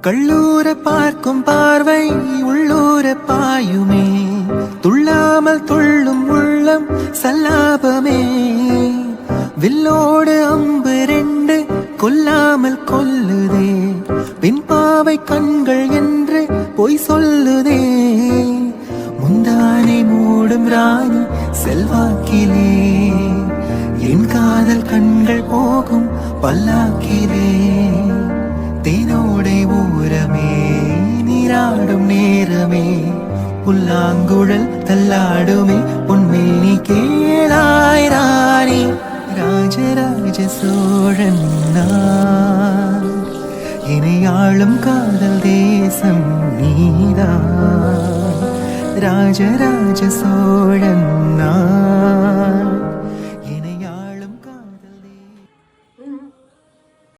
கள்ளூர பார்க்கும் பார்வை உள்ளூர பாயுமே, துள்ளாமல் துள்ளும் உள்ளம் சல்லாபமே. வில்லோடு அம்பு ரெண்டு கொல்லாமல் கொல்லுதே, பின்பாவை கண்கள் என்று பொய் சொல்லுதே. முந்தானை மூடும் ராணி செல்வாக்கிலே, என் காதல் கண்கள் போகும் பல்லாக்கிலே. தேனோடை ஊரமே நீராடும் நேரமே, புல்லாங்குழல் தள்ளாடுமே உண்மையை கேளாய் ராணி. ராஜராஜ சோழன் நான், என்னை ஆளும் காதல் தேசம் நீதான். ராஜராஜ சோழன் நான்.